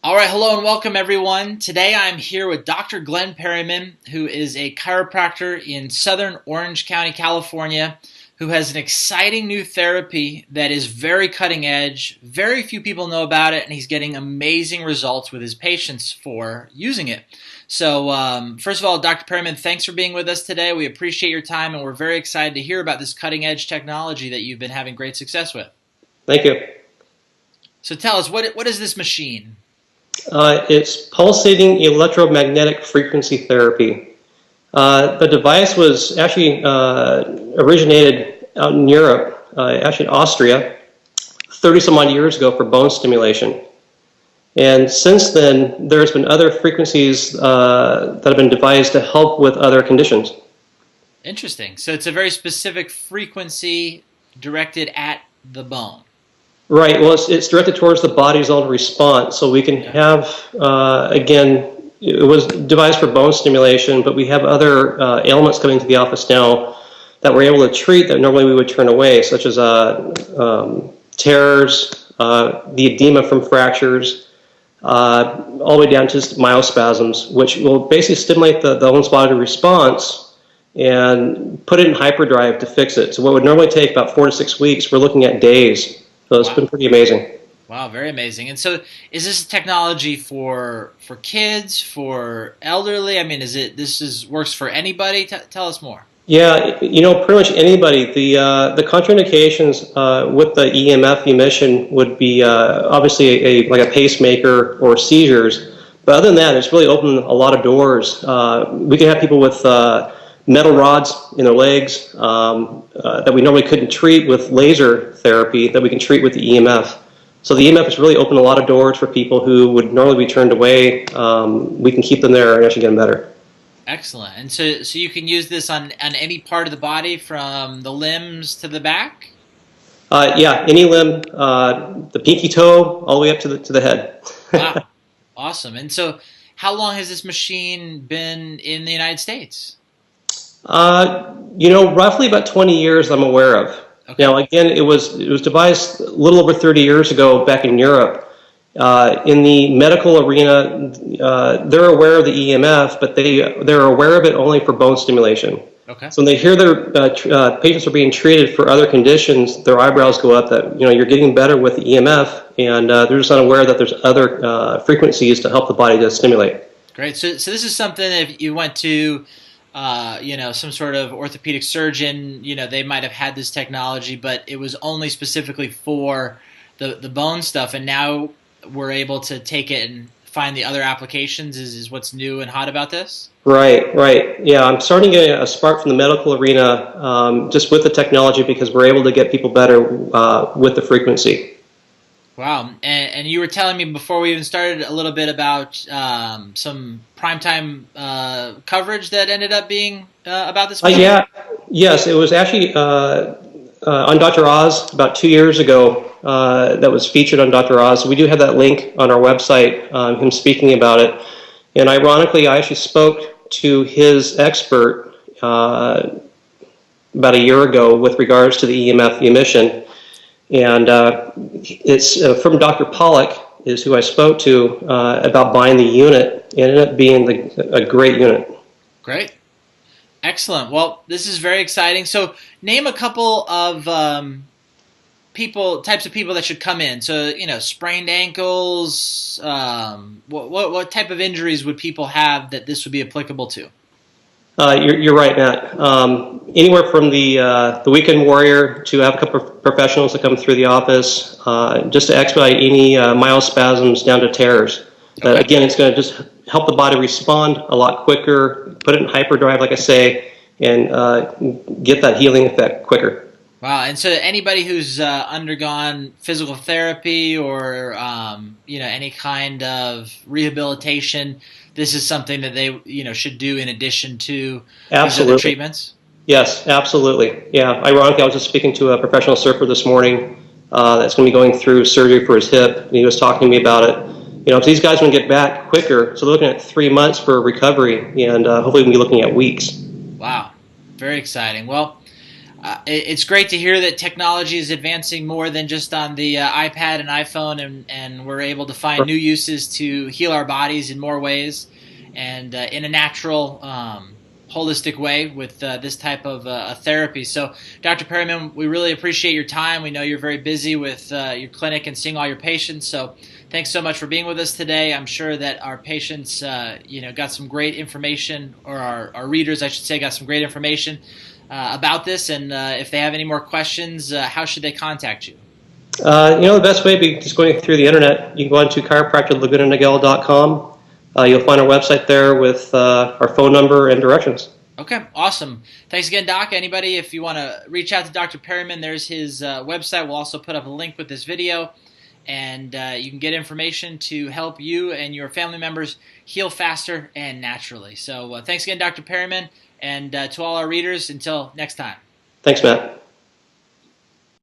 All right, hello and welcome everyone. Today I'm here with Dr. Glenn Perryman, who is a chiropractor in Southern Orange County, California, who has an exciting new therapy that is very cutting edge. Very few people know about it, and he's getting amazing results with his patients for using it. So first of all, Dr. Perryman, thanks for being with us today. We appreciate your time, and we're very excited to hear about this cutting edge technology that you've been having great success with. Thank you. So tell us, what is this machine? It's pulsating electromagnetic frequency therapy. The device was actually originated out in Europe, actually in Austria, 30 some odd years ago for bone stimulation. And since then, there's been other frequencies that have been devised to help with other conditions. Interesting. So it's a very specific frequency directed at the bone. Right. Well, it's directed towards the body's own response. So we can have, again, it was devised for bone stimulation, but we have other ailments coming to the office now that we're able to treat that normally we would turn away, such as tears, the edema from fractures, all the way down to just myospasms, which will basically stimulate the own body response and put it in hyperdrive to fix it. So what would normally take about 4 to 6 weeks, we're looking at days. So it's been pretty amazing. Wow, very amazing. And so is this technology for kids, for elderly? I mean, works for anybody? Tell us more. Yeah, pretty much anybody. The contraindications with the EMF emission would be obviously like a pacemaker or seizures. But other than that, it's really opened a lot of doors. We can have people with metal rods in their legs that we normally couldn't treat with laser therapy that we can treat with the EMF. So the EMF has really opened a lot of doors for people who would normally be turned away. We can keep them there and actually get them better. Excellent. And so you can use this on any part of the body from the limbs to the back? Yeah, any limb, the pinky toe, all the way up to the head. Wow. Awesome. And so how long has this machine been in the United States? Roughly about 20 years I'm aware of. Okay. Now, again, it was devised a little over 30 years ago back in Europe. In the medical arena, they're aware of the EMF, but they're aware of it only for bone stimulation. Okay. So when they hear their patients are being treated for other conditions, their eyebrows go up that, you're getting better with the EMF, and they're just unaware that there's other frequencies to help the body to stimulate. Great. So this is something if you went to some sort of orthopedic surgeon, they might have had this technology, but it was only specifically for the bone stuff, and now we're able to take it and find the other applications is what's new and hot about this? Right. Yeah, I'm starting to get a spark from the medical arena just with the technology because we're able to get people better with the frequency. Wow. And you were telling me before we even started a little bit about some primetime coverage that ended up being about this machine? Yes, it was actually on Dr. Oz about 2 years ago that was featured on Dr. Oz. So we do have that link on our website, him speaking about it. And ironically, I actually spoke to his expert about a year ago with regards to the EMF emission. And it's from Dr. Pollock is who I spoke to about buying the unit. It ended up being a great unit. Great. Excellent. Well, this is very exciting. So name a couple of types of people that should come in. So, sprained ankles, what type of injuries would people have that this would be applicable to? You're right, Matt. Anywhere from the weekend warrior to have a couple of professionals that come through the office, just to expedite any myospasms down to tears. But again, it's going to just help the body respond a lot quicker, put it in hyperdrive, like I say, and get that healing effect quicker. Wow. And so anybody who's undergone physical therapy or, any kind of rehabilitation, this is something that they, should do in addition to these other treatments? Yes, absolutely. Yeah. Ironically, I was just speaking to a professional surfer this morning that's going to be going through surgery for his hip, and he was talking to me about it. So these guys want to get back quicker, so they're looking at 3 months for recovery, and hopefully we'll be looking at weeks. Wow. Very exciting. Well, It's great to hear that technology is advancing more than just on the iPad and iPhone, and we're able to find new uses to heal our bodies in more ways and in a natural, holistic way with this type of therapy. So, Dr. Perryman, we really appreciate your time. We know you're very busy with your clinic and seeing all your patients. So, thanks so much for being with us today. I'm sure that our patients, got some great information, or our readers, I should say, got some great information about this, and if they have any more questions, how should they contact you? The best way would be just going through the internet. You can go on to chiropractorlagunaniguel.com. You'll find our website there with our phone number and directions. Okay, awesome. Thanks again, Doc. Anybody, if you want to reach out to Dr. Perryman, there's his website. We'll also put up a link with this video, and you can get information to help you and your family members heal faster and naturally. So thanks again, Dr. Perryman, and to all our readers, until next time. Thanks, Matt.